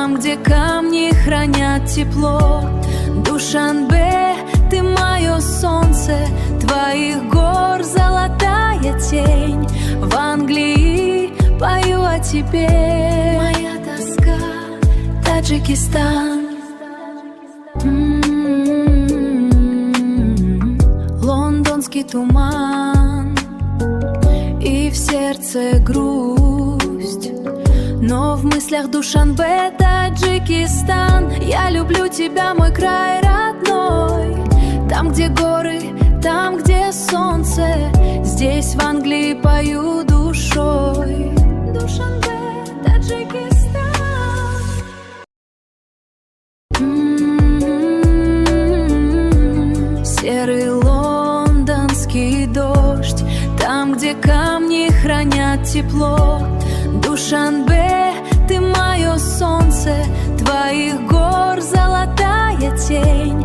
там, где камни хранят тепло. Душанбе, ты мое солнце, твоих гор золотая тень. В Англии пою о тебе, моя тоска, Таджикистан. Лондонский туман, и в сердце грусть, но в мыслях Душанбе, Таджикистан. Я люблю тебя, мой край родной, там, где горы, там, где солнце. Здесь, в Англии, пою душой. Душанбе, Таджикистан. Серый лондонский дождь, там, где камни хранят тепло. Душанбе, ты мое солнце, твоих гор золотая тень.